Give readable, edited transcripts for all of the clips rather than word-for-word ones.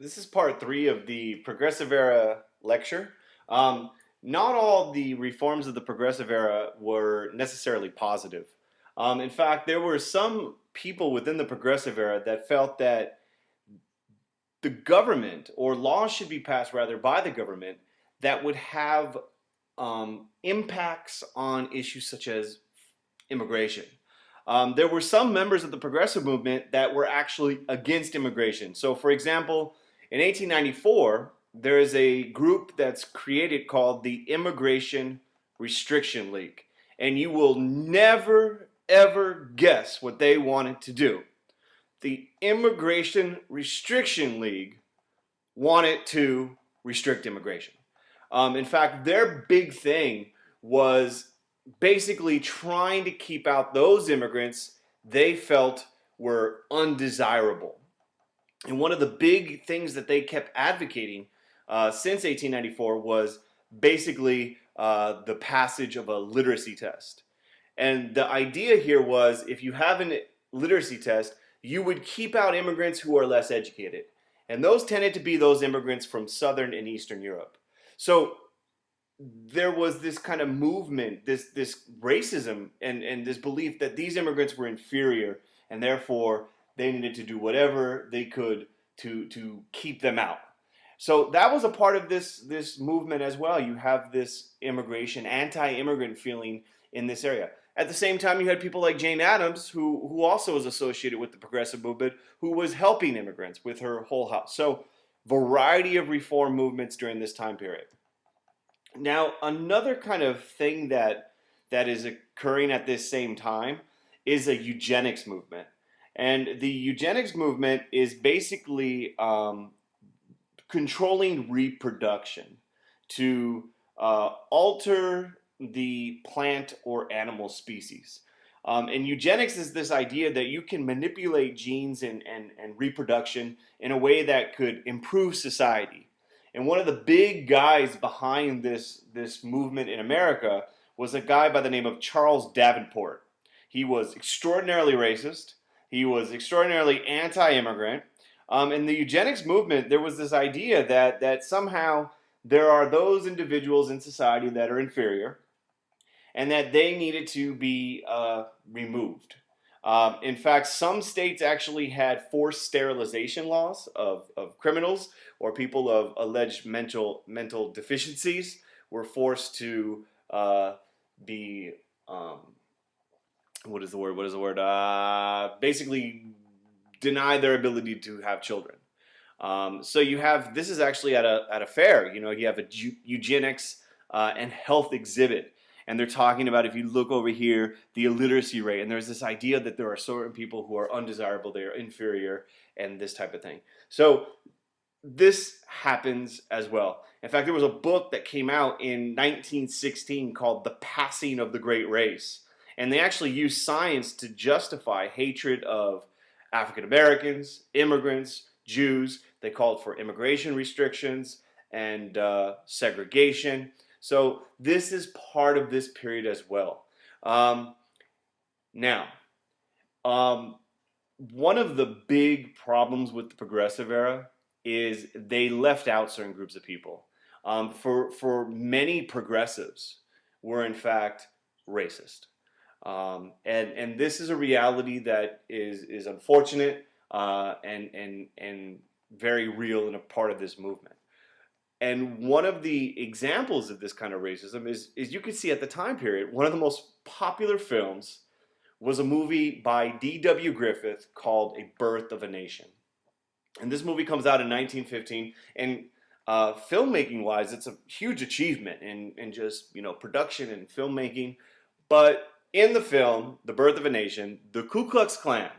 This is part three of the Progressive Era lecture. Um, Not all the reforms of the Progressive Era were necessarily positive. In fact, there were some people within the Progressive Era that felt that the government, or laws should be passed rather by the government, that would have impacts on issues such as immigration. There were some members of the progressive movement that were actually against immigration. So, for example, in 1894, there is a group that's created called the Immigration Restriction League. And you will never, ever guess what they wanted to do. The Immigration Restriction League wanted to restrict immigration. In fact, their big thing was basically trying to keep out those immigrants they felt were undesirable. And one of the big things that they kept advocating since 1894 was basically the passage of a literacy test. And the idea here was if you have a literacy test, you would keep out immigrants who are less educated. And those tended to be those immigrants from Southern and Eastern Europe. So there was this kind of movement, this racism and this belief that these immigrants were inferior and therefore they needed to do whatever they could to keep them out. So that was a part of this movement as well. You have this immigration, anti-immigrant feeling in this area. At the same time, you had people like Jane Addams, who also was associated with the progressive movement, who was helping immigrants with her whole house. So variety of reform movements during this time period. Now, another kind of thing that is occurring at this same time is a eugenics movement. And the eugenics movement is basically controlling reproduction to alter the plant or animal species. And eugenics is this idea that you can manipulate genes and reproduction in a way that could improve society. And one of the big guys behind this movement in America was a guy by the name of Charles Davenport. He was extraordinarily racist. He was extraordinarily anti-immigrant. In the eugenics movement, there was this idea that somehow there are those individuals in society that are inferior and that they needed to be removed. In fact, some states actually had forced sterilization laws of criminals or people of alleged mental deficiencies were forced to be what is the word? Basically, deny their ability to have children. So you have this is actually at a fair. You know, you have a eugenics and health exhibit. And they're talking about, if you look over here, the illiteracy rate. And there's this idea that there are certain people who are undesirable, they are inferior, and this type of thing. So this happens as well. In fact, there was a book that came out in 1916 called The Passing of the Great Race. And they actually used science to justify hatred of African Americans, immigrants, Jews. They called for immigration restrictions and segregation. So this is part of this period as well. Now, one of the big problems with the progressive era is they left out certain groups of people. For many progressives were in fact racist. And this is a reality that is unfortunate and very real and a part of this movement. And one of the examples of this kind of racism is you can see at the time period, one of the most popular films was a movie by D.W. Griffith called A Birth of a Nation. And this movie comes out in 1915, and filmmaking-wise, it's a huge achievement in just, production and filmmaking. But in the film, The Birth of a Nation, the Ku Klux Klan,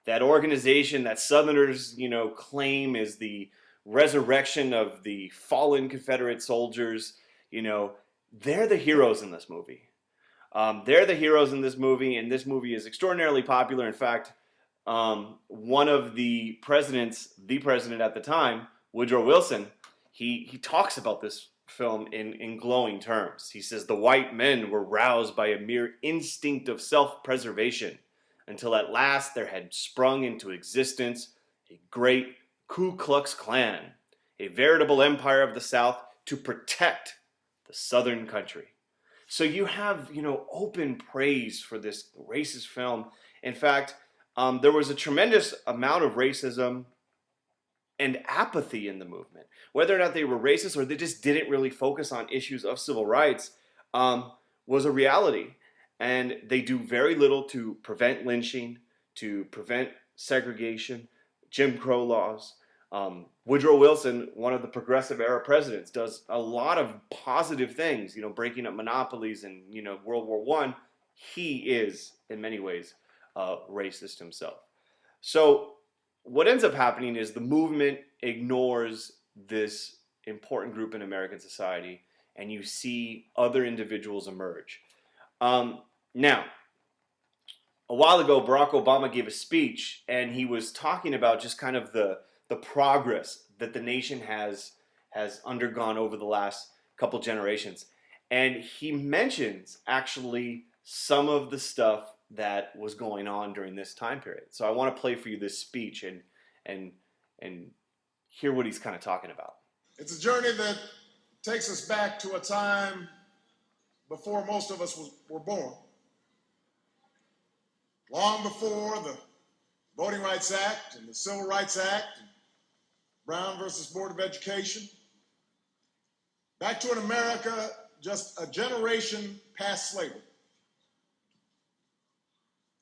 that organization that Southerners, claim is the resurrection of the fallen Confederate soldiers, they're the heroes in this movie. They're the heroes in this movie, and this movie is extraordinarily popular. In fact, one of the president at the time, Woodrow Wilson, he talks about this film in glowing terms. He says, the white men were roused by a mere instinct of self-preservation until at last there had sprung into existence a great Ku Klux Klan, a veritable empire of the South to protect the Southern country. So you have, open praise for this racist film. In fact, there was a tremendous amount of racism and apathy in the movement. Whether or not they were racist or they just didn't really focus on issues of civil rights was a reality. And they do very little to prevent lynching, to prevent segregation, Jim Crow laws. Woodrow Wilson, one of the progressive era presidents, does a lot of positive things, breaking up monopolies and, World War I. He is, in many ways, racist himself. So what ends up happening is the movement ignores this important group in American society, and you see other individuals emerge. Now, a while ago, Barack Obama gave a speech, and he was talking about just kind of the progress that the nation has undergone over the last couple generations. And he mentions actually some of the stuff that was going on during this time period. So I want to play for you this speech and hear what he's kind of talking about. It's a journey that takes us back to a time before most of us were born. Long before the Voting Rights Act and the Civil Rights Act, and Brown versus Board of Education. Back to an America just a generation past slavery.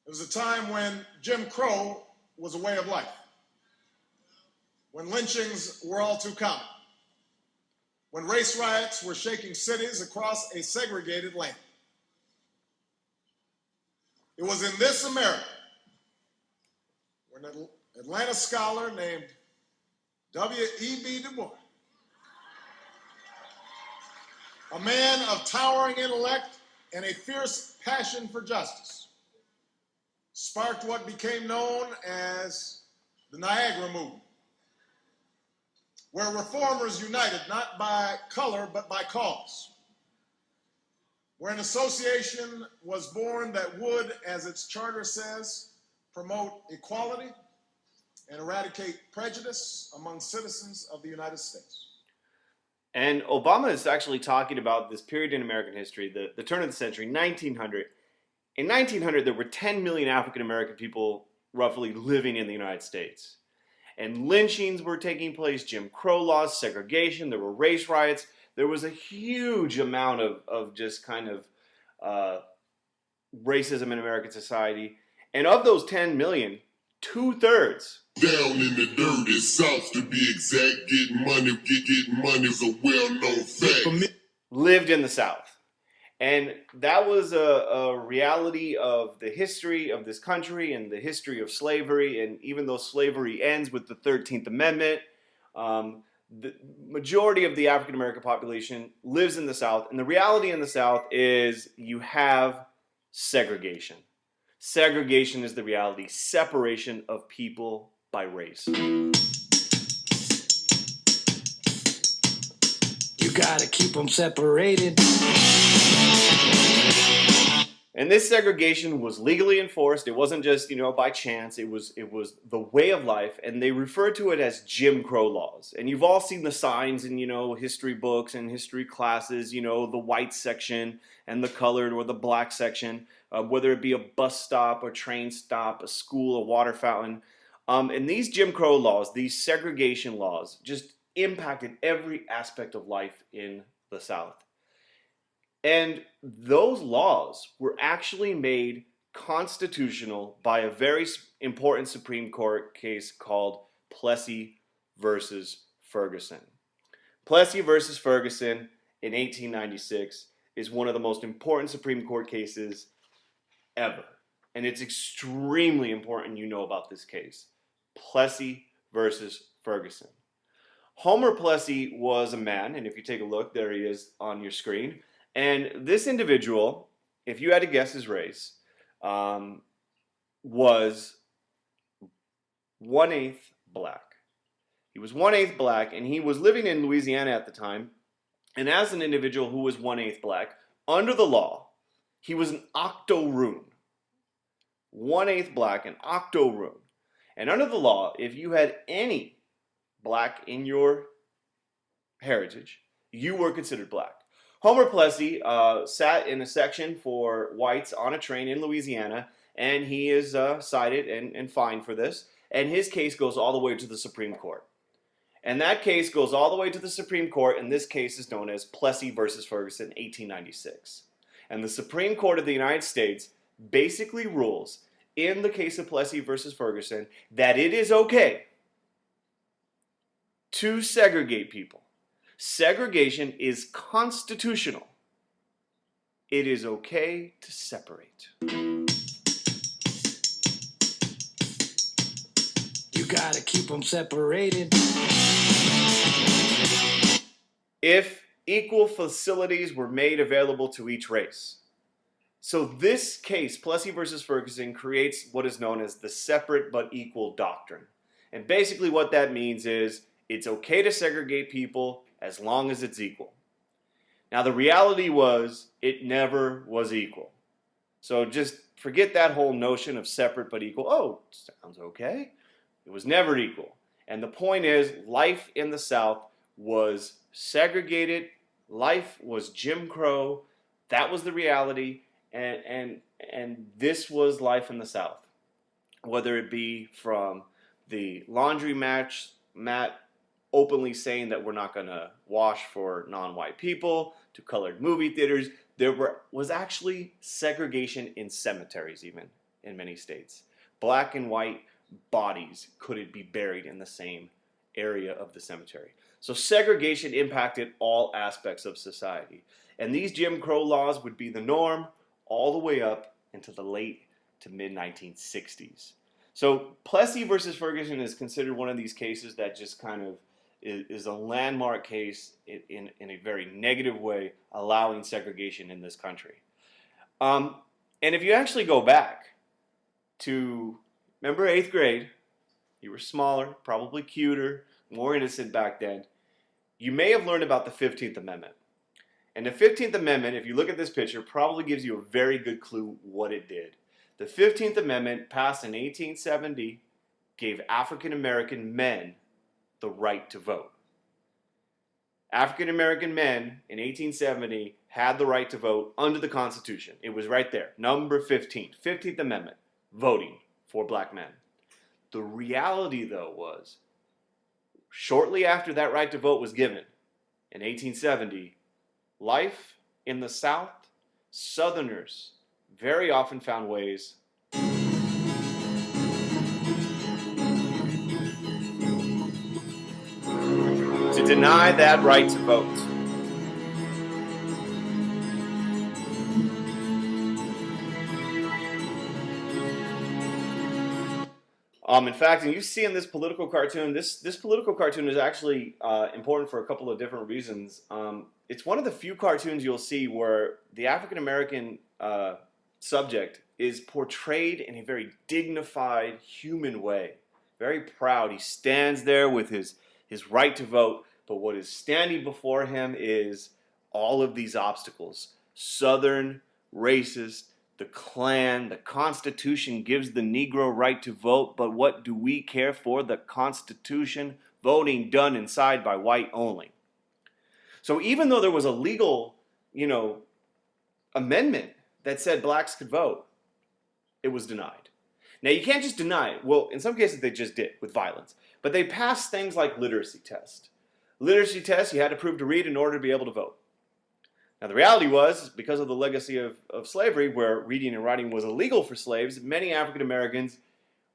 It was a time when Jim Crow was a way of life, when lynchings were all too common, when race riots were shaking cities across a segregated land. It was in this America when an Atlanta scholar named W.E.B. Du Bois, a man of towering intellect and a fierce passion for justice, sparked what became known as the Niagara Movement, where reformers united not by color but by cause, where an association was born that would, as its charter says, promote equality and eradicate prejudice among citizens of the United States. And Obama is actually talking about this period in American history, the turn of the century, 1900. In 1900, there were 10 million African American people roughly living in the United States. And lynchings were taking place, Jim Crow laws, segregation, there were race riots. There was a huge amount of just kind of racism in American society. And of those 10 million, 2/3 down in the dirty South, to be exact, getting money is a well-known fact. Lived in the South. And that was a reality of the history of this country and the history of slavery. And even though slavery ends with the 13th Amendment, the majority of the African American population lives in the South. And the reality in the South is you have segregation. Segregation is the reality, separation of people by race. You gotta keep them separated. And this segregation was legally enforced. It wasn't just, by chance. It was the way of life, and they refer to it as Jim Crow laws. And you've all seen the signs in, history books and history classes, the white section and the colored or the black section, whether it be a bus stop, a train stop, a school, a water fountain. And these Jim Crow laws, these segregation laws, just impacted every aspect of life in the South. And those laws were actually made constitutional by a very important Supreme Court case called Plessyv versus Ferguson. Plessyv versus Ferguson in 1896 is one of the most important Supreme Court cases ever. And it's extremely important you know about this case. Plessy versus Ferguson. Homer Plessy was a man, and if you take a look, there he is on your screen. And this individual, if you had to guess his race, was 1/8 black. He was 1/8 black, and he was living in Louisiana at the time. And as an individual who was 1/8 black, under the law, he was an octoroon. 1/8 black, an octoroon. And under the law, if you had any black in your heritage, you were considered black. Homer Plessy sat in a section for whites on a train in Louisiana, and he is cited and fined for this. And his case goes all the way to the Supreme Court. And that case goes all the way to the Supreme Court, and this case is known as Plessy versus Ferguson, 1896. And the Supreme Court of the United States basically rules, in the case of Plessy versus Ferguson, that it is okay to segregate people. Segregation is constitutional. It is okay to separate. You gotta keep them separated. If equal facilities were made available to each race. So this case, Plessy versus Ferguson, creates what is known as the separate but equal doctrine. And basically what that means is it's okay to segregate people as long as it's equal. Now the reality was it never was equal. So just forget that whole notion of separate but equal. Oh, sounds okay. It was never equal. And the point is, life in the South was segregated. Life was Jim Crow. That was the reality. And this was life in the South. Whether it be from the laundry mat openly saying that we're not going to wash for non-white people, to colored movie theaters, there was actually segregation in cemeteries even in many states. Black and white bodies couldn't be buried in the same area of the cemetery. So segregation impacted all aspects of society. And these Jim Crow laws would be the norm all the way up into the late to mid-1960s. So Plessy versus Ferguson is considered one of these cases that just kind of is a landmark case in a very negative way, allowing segregation in this country. And if you actually go back to, remember 8th grade, you were smaller, probably cuter, more innocent back then. You may have learned about the 15th Amendment. And the 15th Amendment, if you look at this picture, probably gives you a very good clue what it did. The 15th Amendment, passed in 1870, gave African American men the right to vote. African American men in 1870 had the right to vote under the Constitution. It was right there, number 15, 15th Amendment, voting for black men. The reality, though, was shortly after that right to vote was given in 1870, life in the South, Southerners very often found ways to deny that right to vote. In fact, and you see in this political cartoon, this political cartoon is actually important for a couple of different reasons. It's one of the few cartoons you'll see where the African American subject is portrayed in a very dignified, human way. Very proud. He stands there with his right to vote, but what is standing before him is all of these obstacles. Southern, racist, the Klan, the Constitution gives the Negro right to vote, but what do we care for? The Constitution, voting done inside by white only. So even though there was a legal, amendment that said blacks could vote, it was denied. Now you can't just deny it. Well, in some cases they just did with violence. But they passed things like literacy tests. Literacy tests, you had to prove to read in order to be able to vote. Now the reality was, because of the legacy of slavery, where reading and writing was illegal for slaves, many African Americans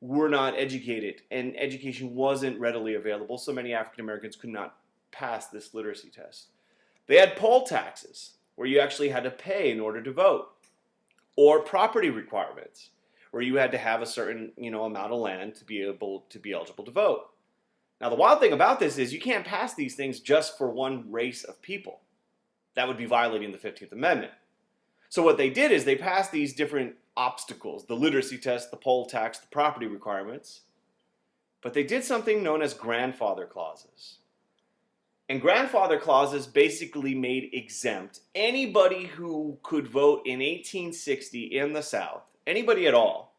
were not educated, and education wasn't readily available, so many African Americans could not pass this literacy test. They had poll taxes, where you actually had to pay in order to vote, or property requirements, where you had to have a certain amount of land to be eligible to vote. Now the wild thing about this is you can't pass these things just for one race of people. That would be violating the 15th Amendment. So what they did is they passed these different obstacles, the literacy test, the poll tax, the property requirements, but they did something known as grandfather clauses. And grandfather clauses basically made exempt anybody who could vote in 1860 in the South, anybody at all,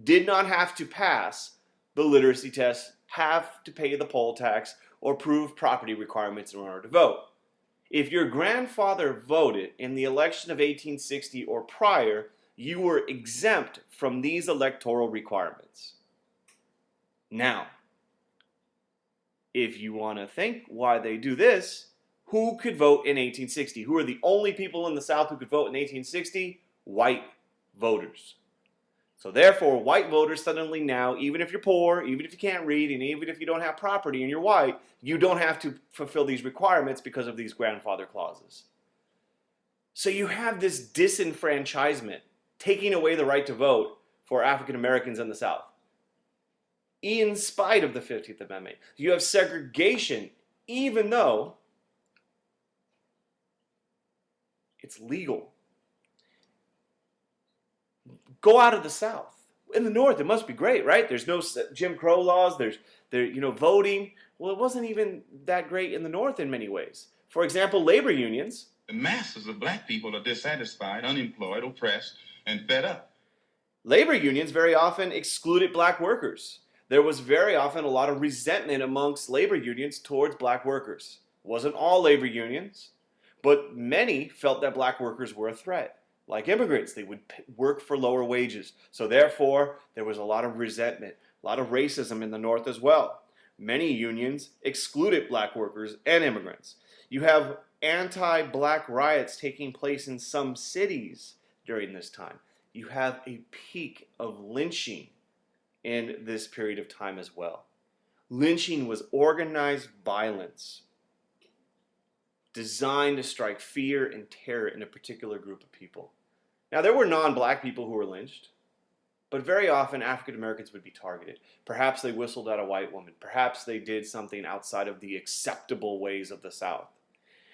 did not have to pass the literacy test, have to pay the poll tax or prove property requirements in order to vote. If your grandfather voted in the election of 1860 or prior, you were exempt from these electoral requirements. Now, if you want to think why they do this, who could vote in 1860? Who are the only people in the South who could vote in 1860? White voters. So therefore, white voters suddenly now, even if you're poor, even if you can't read, and even if you don't have property and you're white, you don't have to fulfill these requirements because of these grandfather clauses. So you have this disenfranchisement, taking away the right to vote for African Americans in the South, in spite of the 15th Amendment. You have segregation, even though it's legal. Go out of the South. In the North, it must be great, right? There's no Jim Crow laws. There's voting. Well, it wasn't even that great in the North in many ways. For example, labor unions. The masses of black people are dissatisfied, unemployed, oppressed, and fed up. Labor unions very often excluded black workers. There was very often a lot of resentment amongst labor unions towards black workers. It wasn't all labor unions, but many felt that black workers were a threat. Like immigrants, they would work for lower wages. So therefore, there was a lot of resentment, a lot of racism in the North as well. Many unions excluded black workers and immigrants. You have anti-black riots taking place in some cities during this time. You have a peak of lynching in this period of time as well. Lynching was organized violence designed to strike fear and terror in a particular group of people. Now, there were non-black people who were lynched, but very often African Americans would be targeted. Perhaps they whistled at a white woman. Perhaps they did something outside of the acceptable ways of the South.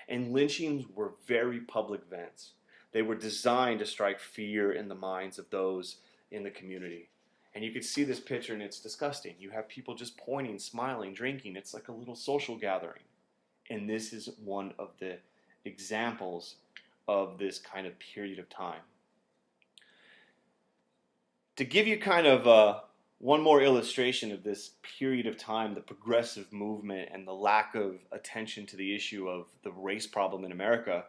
And lynchings were very public events. They were designed to strike fear in the minds of those in the community. And you could see this picture and it's disgusting. You have people just pointing, smiling, drinking. It's like a little social gathering. And this is one of the examples of this kind of period of time. To give you kind of one more illustration of this period of time, the progressive movement and the lack of attention to the issue of the race problem in America,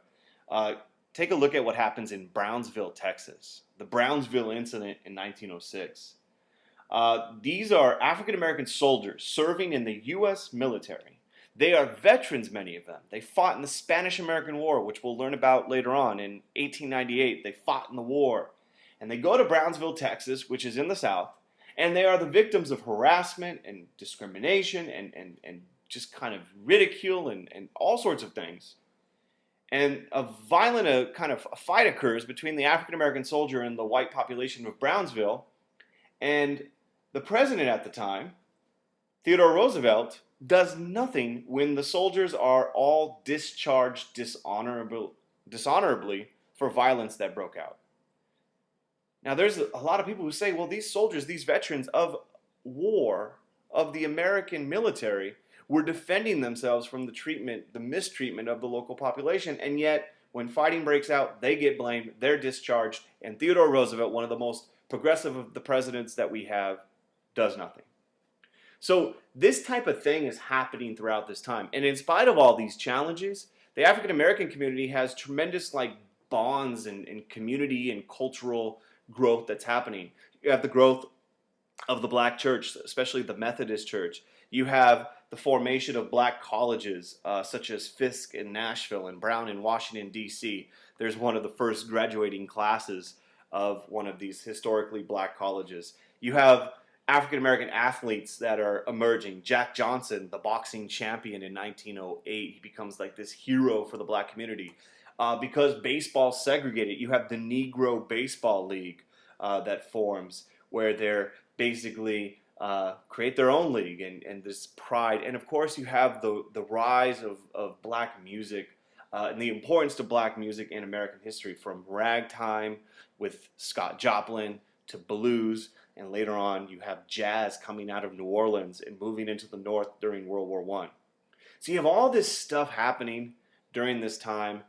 take a look at what happens in Brownsville, Texas. The Brownsville incident in 1906. These are African American soldiers serving in the U.S. military. They are veterans, many of them. They fought in the Spanish-American War, which we'll learn about later on. In 1898, they fought in the war. And they go to Brownsville, Texas, which is in the South, and they are the victims of harassment and discrimination and just kind of ridicule and all sorts of things. And a violent kind of a fight occurs between the African-American soldier and the white population of Brownsville. And the president at the time, Theodore Roosevelt, does nothing when the soldiers are all discharged dishonorably for violence that broke out. Now, there's a lot of people who say, well, these soldiers, these veterans of war, of the American military, were defending themselves from the mistreatment of the local population, and yet when fighting breaks out, they get blamed, they're discharged, and Theodore Roosevelt, one of the most progressive of the presidents that we have, does nothing. So this type of thing is happening throughout this time. And in spite of all these challenges, the African American community has tremendous bonds and community and cultural growth that's happening. You have the growth of the black church, especially the Methodist Church. You have the formation of black colleges, such as Fisk in Nashville and Brown in Washington, D.C. There's one of the first graduating classes of one of these historically black colleges. You have African-American athletes that are emerging. Jack Johnson, the boxing champion in 1908, he becomes this hero for the black community. Because baseball segregated, you have the Negro Baseball League that forms, where they're basically create their own league and this pride. And of course you have the rise of black music and the importance to black music in American history, from ragtime with Scott Joplin to blues, and later on you have jazz coming out of New Orleans and moving into the North during World War I. So you have all this stuff happening during this time,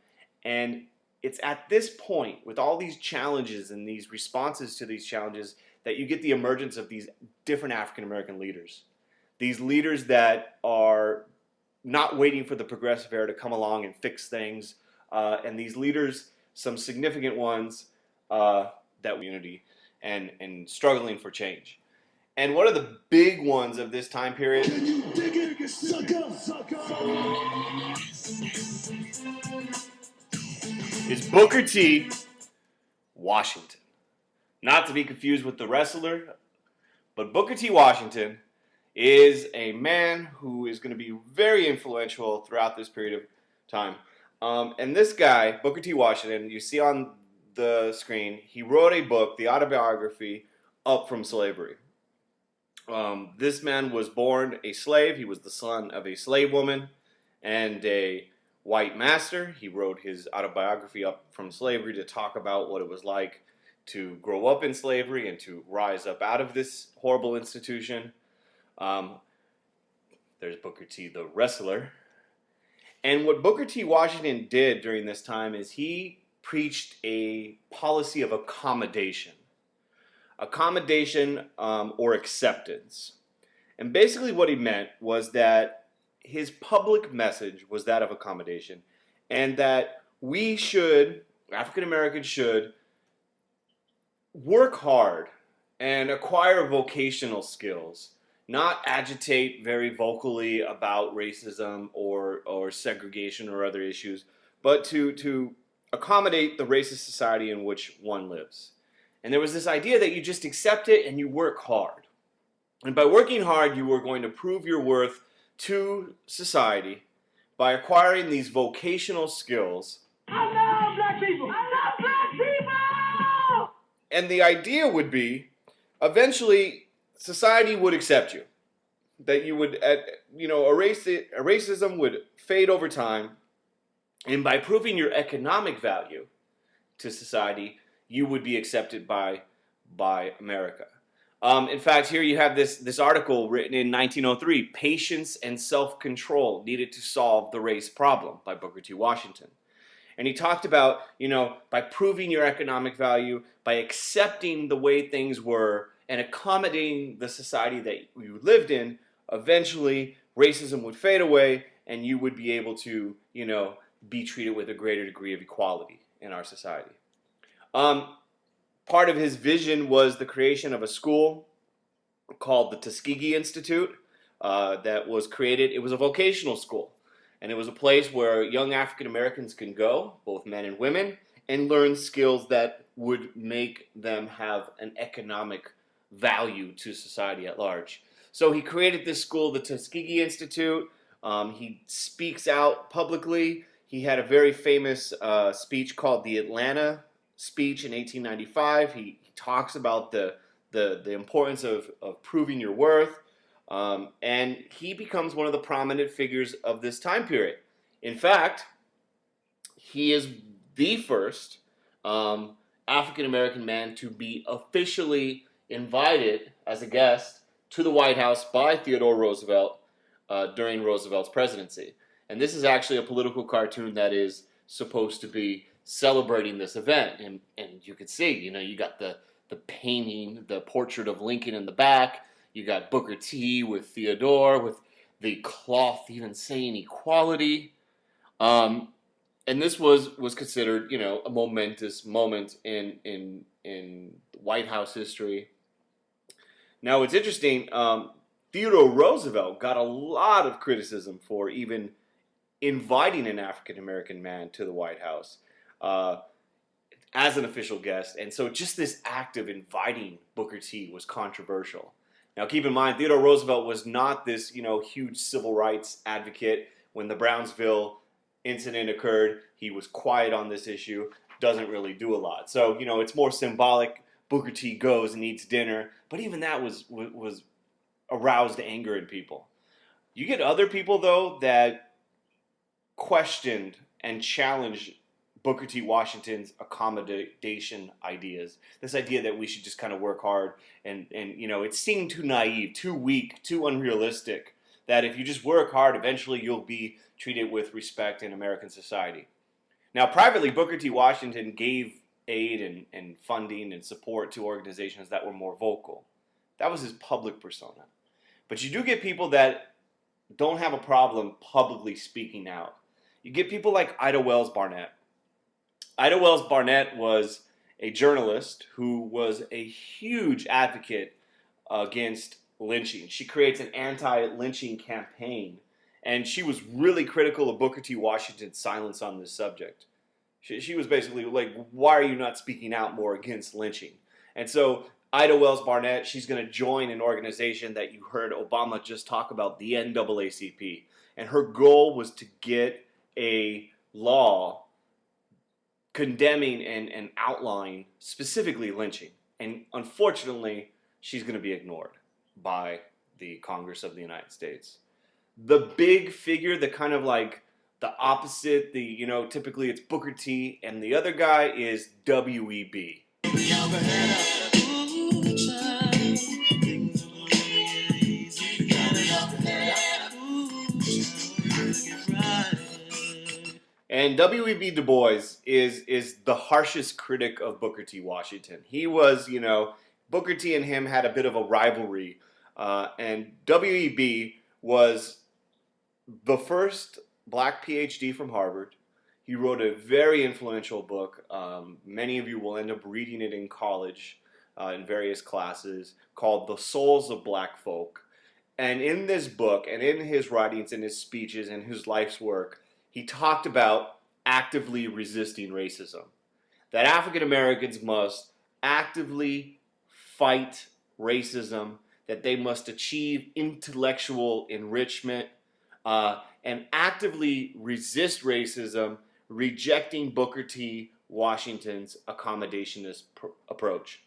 and it's at this point, with all these challenges and these responses to these challenges, that you get the emergence of these different African American leaders. these leaders that are not waiting for the progressive era to come along and fix things. And these leaders, some significant ones, that unity and struggling for change. And one of the big ones of this time period is Booker T. Washington. Not to be confused with the wrestler, but Booker T. Washington is a man who is going to be very influential throughout this period of time. And this guy, Booker T. Washington, you see on the screen, he wrote a book, the autobiography, Up from Slavery. This man was born a slave. He was the son of a slave woman and a white master. He wrote his autobiography, Up from Slavery, to talk about what it was like to grow up in slavery and to rise up out of this horrible institution. There's Booker T, the wrestler. And what Booker T. Washington did during this time is he preached a policy of accommodation. Accommodation or acceptance. And basically what he meant was that his public message was that of accommodation, and that we should, African Americans should, work hard and acquire vocational skills, not agitate very vocally about racism or segregation or other issues, but to accommodate the racist society in which one lives. And there was this idea that you just accept it and you work hard. And by working hard, you were going to prove your worth to society by acquiring these vocational skills. I love black people! I love black people! And the idea would be, eventually, society would accept you. That you would, racism would fade over time. And by proving your economic value to society, you would be accepted by America. In fact, here you have this article written in 1903, Patience and Self-Control Needed to Solve the Race Problem, by Booker T. Washington. And he talked about, by proving your economic value, by accepting the way things were and accommodating the society that you lived in, eventually racism would fade away and you would be able to, be treated with a greater degree of equality in our society. Part of his vision was the creation of a school called the Tuskegee Institute that was created. It was a vocational school, and it was a place where young African Americans can go, both men and women, and learn skills that would make them have an economic value to society at large. So he created this school, the Tuskegee Institute. He speaks out publicly. He had a very famous speech called the Atlanta speech in 1895. He talks about the importance of proving your worth, and he becomes one of the prominent figures of this time period. In fact, he is the first African American man to be officially invited as a guest to the White House by Theodore Roosevelt during Roosevelt's presidency. And this is actually a political cartoon that is supposed to be celebrating this event. And you can see, you got the painting, the portrait of Lincoln in the back. You got Booker T with Theodore, with the cloth even saying equality. And this was considered, a momentous moment in White House history. Now, it's interesting, Theodore Roosevelt got a lot of criticism for even inviting an African-American man to the White House as an official guest. And so just this act of inviting Booker T was controversial. Now, keep in mind, Theodore Roosevelt was not this, huge civil rights advocate. When the Brownsville incident occurred, he was quiet on this issue, doesn't really do a lot. So, it's more symbolic. Booker T goes and eats dinner, but even that was aroused anger in people. You get other people, though, that questioned and challenged Booker T. Washington's accommodation ideas. This idea that we should just kind of work hard and it seemed too naive, too weak, too unrealistic, that if you just work hard, eventually you'll be treated with respect in American society. Now, privately, Booker T. Washington gave aid and funding and support to organizations that were more vocal. That was his public persona. But you do get people that don't have a problem publicly speaking out. You get people like Ida Wells Barnett. Ida Wells Barnett was a journalist who was a huge advocate against lynching. She creates an anti-lynching campaign, and she was really critical of Booker T. Washington's silence on this subject. She was basically like, why are you not speaking out more against lynching? And so Ida Wells Barnett, she's going to join an organization that you heard Obama just talk about, the NAACP. And her goal was to get a law condemning and outlawing specifically lynching. And unfortunately, she's going to be ignored by the Congress of the United States. The big figure, the kind of like the opposite, typically it's Booker T, and the other guy is W.E.B. And W.E.B. Du Bois is the harshest critic of Booker T. Washington. He was, Booker T and him had a bit of a rivalry, and W.E.B. was the first black PhD from Harvard. He wrote a very influential book. Many of you will end up reading it in college in various classes, called The Souls of Black Folk. And in this book, and in his writings, in his speeches, and his life's work, he talked about actively resisting racism. That African Americans must actively fight racism, that they must achieve intellectual enrichment, and actively resist racism, rejecting Booker T. Washington's accommodationist approach.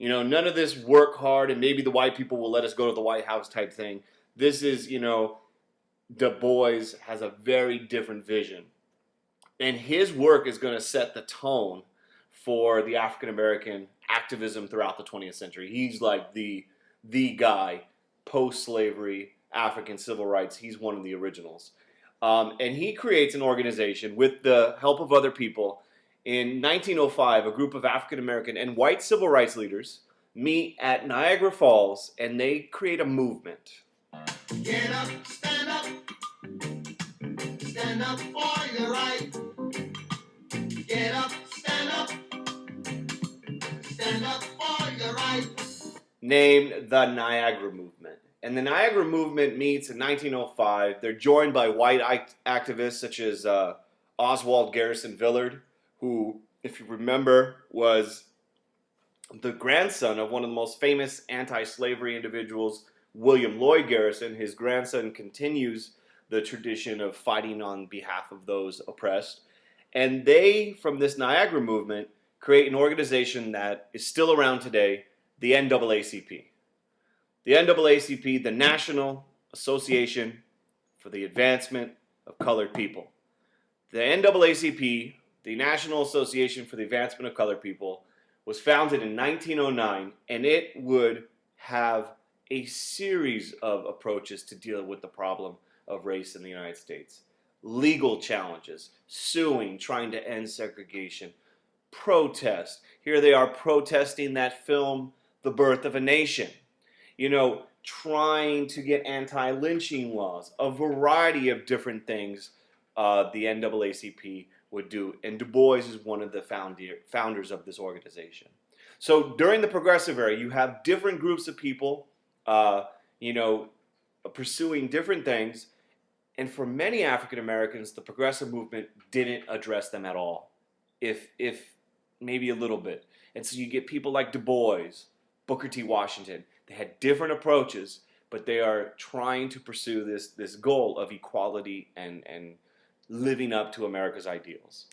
None of this work hard and maybe the white people will let us go to the White House type thing. This is, Du Bois has a very different vision. And his work is going to set the tone for the African American activism throughout the 20th century. He's like the guy, post-slavery, African civil rights. He's one of the originals. And he creates an organization with the help of other people. In 1905, a group of African American and white civil rights leaders meet at Niagara Falls, and they create a movement. Get up, stand up. Stand up for your right. Get up, stand up. Stand up for your right. Named the Niagara Movement. And the Niagara Movement meets in 1905. They're joined by white activists such as Oswald Garrison Villard, who, if you remember, was the grandson of one of the most famous anti-slavery individuals, William Lloyd Garrison. His grandson continues the tradition of fighting on behalf of those oppressed. And they, from this Niagara Movement, create an organization that is still around today, the NAACP. The NAACP, the National Association for the Advancement of Colored People. The NAACP, the National Association for the Advancement of Colored People, was founded in 1909, and it would have a series of approaches to deal with the problem of race in the United States. Legal challenges, suing, trying to end segregation, protest. Here they are protesting that film, The Birth of a Nation. Trying to get anti-lynching laws, a variety of different things the NAACP would do. And Du Bois is one of the founders of this organization. So during the Progressive era, you have different groups of people, pursuing different things. And for many African Americans, the Progressive movement didn't address them at all, if maybe a little bit. And so you get people like Du Bois, Booker T. Washington. They had different approaches, but they are trying to pursue this goal of equality and living up to America's ideals.